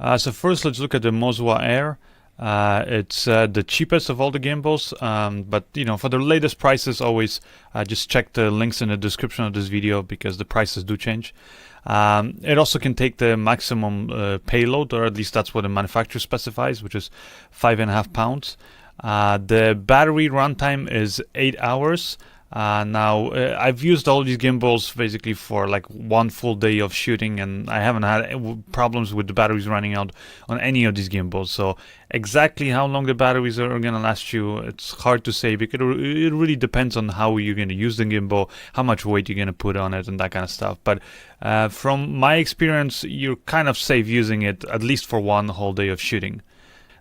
So first, let's look at the MOZA Air. It's the cheapest of all the gimbals, but for the latest prices, always just check the links in the description of this video because the prices do change. It also can take the maximum payload, or at least that's what the manufacturer specifies, which is 5.5 pounds. The battery runtime is 8 hours. Now, I've used all these gimbals basically for like one full day of shooting, and I haven't had problems with the batteries running out on any of these gimbals. So exactly how long the batteries are going to last you, it's hard to say because it really depends on how you're going to use the gimbal, how much weight you're going to put on it, and that kind of stuff. But from my experience, you're kind of safe using it at least for one whole day of shooting.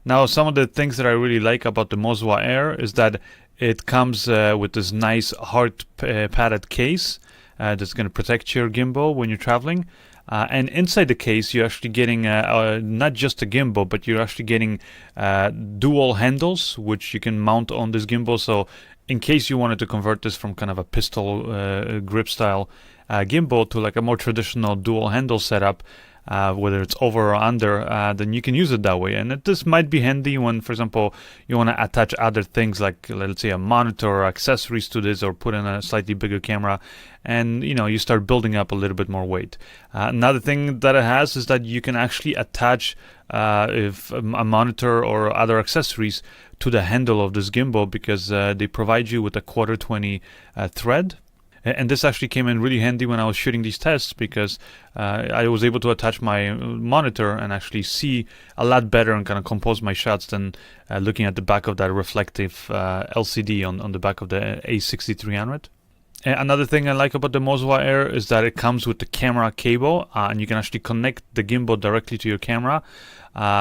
Now, some of the things that I really like about the MOZA Air is that it comes with this nice hard padded case that's going to protect your gimbal when you're traveling. And inside the case, you're actually getting not just a gimbal, but you're actually getting dual handles, which you can mount on this gimbal. So in case you wanted to convert this from kind of a pistol grip style gimbal to like a more traditional dual handle setup, whether it's over or under, then you can use it that way. And this might be handy when, for example, you want to attach other things like, let's say, a monitor or accessories to this, or put in a slightly bigger camera, and you start building up a little bit more weight. Another thing that it has is that you can actually attach if a monitor or other accessories to the handle of this gimbal, because they provide you with a 1/4-20 thread. And this actually came in really handy when I was shooting these tests, because I was able to attach my monitor and actually see a lot better and kind of compose my shots than looking at the back of that reflective LCD on the back of the A6300. Another thing I like about the MOZA Air is that it comes with the camera cable, and you can actually connect the gimbal directly to your camera.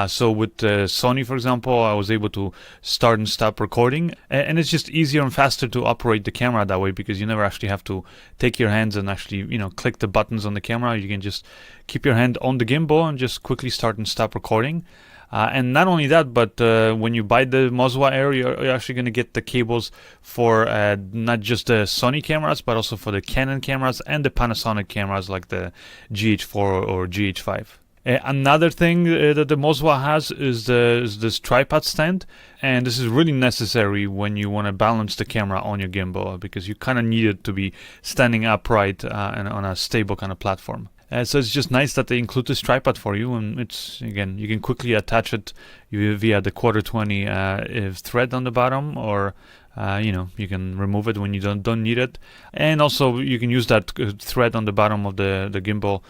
So with Sony, for example, I was able to start and stop recording, and it's just easier and faster to operate the camera that way, because you never actually have to take your hands and actually click the buttons on the camera. You can just keep your hand on the gimbal and just quickly start and stop recording. And not only that, but when you buy the MOZA Air, you're actually going to get the cables for not just the Sony cameras, but also for the Canon cameras and the Panasonic cameras like the GH4 or GH5. Another thing that the MOZA has is this tripod stand, and this is really necessary when you want to balance the camera on your gimbal, because you kind of need it to be standing upright and on a stable kind of platform. So it's just nice that they include this tripod for you, and it's, again, you can quickly attach it via the 1/4-20 thread on the bottom, or you can remove it when you don't need it. And also you can use that thread on the bottom of the gimbal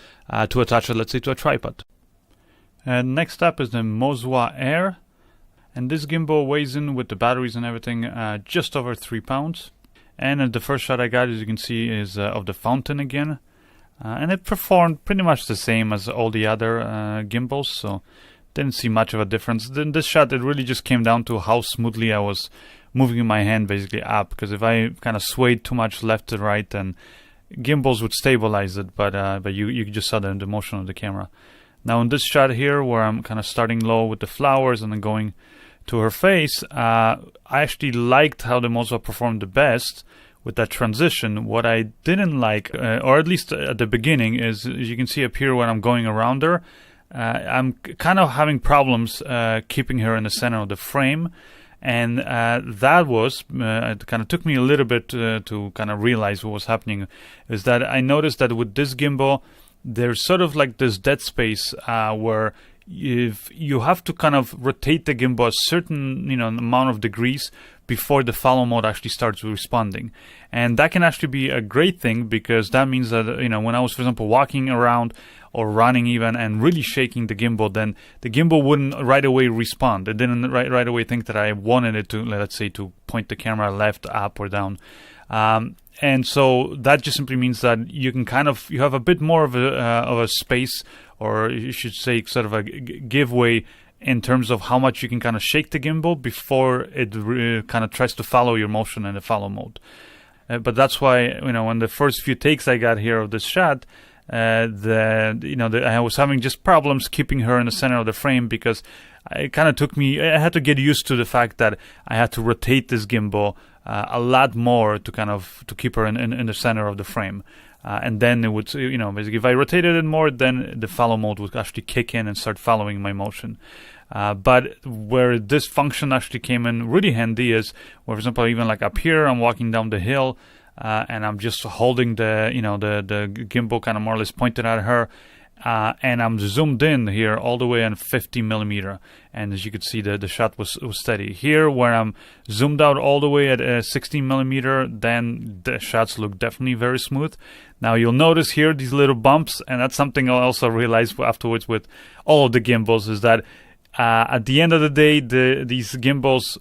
to attach it, let's say, to a tripod. And next up is the MOZA Air, and this gimbal weighs in with the batteries and everything just over 3 pounds. And the first shot I got, as you can see, is of the fountain again. And it performed pretty much the same as all the other gimbals, so didn't see much of a difference. In this shot, it really just came down to how smoothly I was moving my hand basically up, because if I kind of swayed too much left to right, then gimbals would stabilize it, but you just saw the motion of the camera. Now in this shot here, where I'm kind of starting low with the flowers and then going to her face, I actually liked how the MOZA performed the best with that transition. What I didn't like, or at least at the beginning, is, as you can see up here when I'm going around her, I'm kind of having problems keeping her in the center of the frame. And that was, it kind of took me a little bit to kind of realize what was happening, is that I noticed that with this gimbal, there's sort of like this dead space where if you have to kind of rotate the gimbal a certain amount of degrees before the follow mode actually starts responding. And that can actually be a great thing, because that means that when I was, for example, walking around or running even and really shaking the gimbal, then the gimbal wouldn't right away respond. It didn't right away think that I wanted it to, let's say, to point the camera left, up, or down. And so that just simply means that you can you have a bit more of a space, or you should say sort of a giveaway in terms of how much you can kind of shake the gimbal before it kind of tries to follow your motion in the follow mode. But that's why, when the first few takes I got here of this shot, I was having just problems keeping her in the center of the frame, because it kind of took me, I had to get used to the fact that I had to rotate this gimbal a lot more to keep her in the center of the frame. and then it would, basically if I rotated it more, then the follow mode would actually kick in and start following my motion. But where this function actually came in really handy is, for example, even like up here, I'm walking down the hill, and I'm just holding the gimbal kind of more or less pointed at her, and I'm zoomed in here all the way on 50mm, and as you can see, the shot was steady. Here, where I'm zoomed out all the way at 16mm, then the shots look definitely very smooth. Now you'll notice here these little bumps, and that's something I also realized afterwards with all of the gimbals, is that at the end of the day, these gimbals,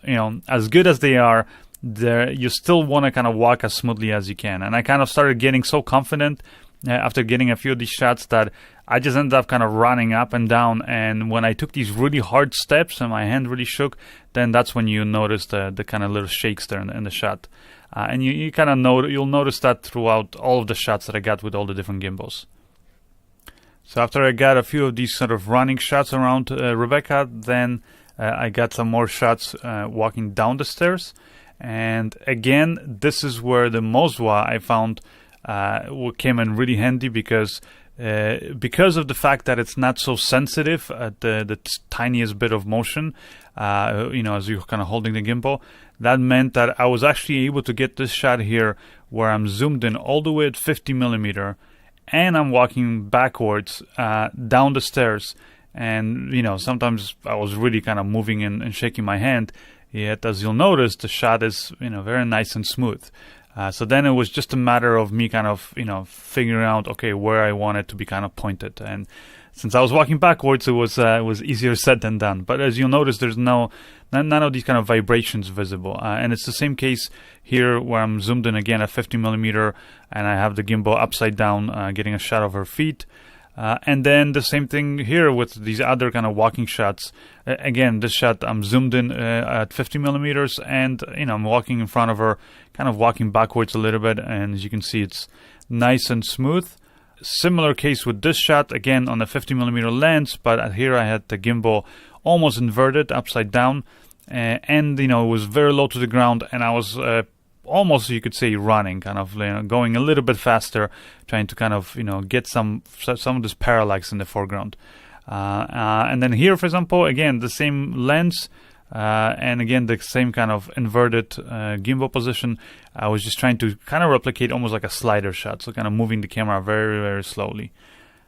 as good as they are, you still want to kind of walk as smoothly as you can. And I kind of started getting so confident after getting a few of these shots that I just ended up kind of running up and down. And when I took these really hard steps and my hand really shook, then that's when you notice the kind of little shakes there in the shot. And you kind of you'll notice that throughout all of the shots that I got with all the different gimbals. So after I got a few of these sort of running shots around Rebecca, then I got some more shots walking down the stairs. And again, this is where the MOZA I found came in really handy, because of the fact that it's not so sensitive at the tiniest bit of motion, as you're kind of holding the gimbal. That meant that I was actually able to get this shot here where I'm zoomed in all the way at 50mm, and I'm walking backwards down the stairs. And, sometimes I was really kind of moving and shaking my hand. Yet, as you'll notice, the shot is, very nice and smooth. So then it was just a matter of me kind of, figuring out, okay, where I want it to be kind of pointed. And since I was walking backwards, it was easier said than done. But as you'll notice, there's none of these kind of vibrations visible. And it's the same case here where I'm zoomed in again at 50mm, and I have the gimbal upside down, getting a shot of her feet. And then the same thing here with these other kind of walking shots. Again, this shot, I'm zoomed in at 50mm, and I'm walking in front of her, kind of walking backwards a little bit, and as you can see, it's nice and smooth. Similar case with this shot, again on a 50mm lens, but here I had the gimbal almost inverted, upside down, and it was very low to the ground, and I was almost, you could say, running, kind of going a little bit faster, trying to kind of get some of this parallax in the foreground. And then here, for example, again the same lens, and again the same kind of inverted gimbal position. I was just trying to kind of replicate almost like a slider shot, so kind of moving the camera very, very slowly.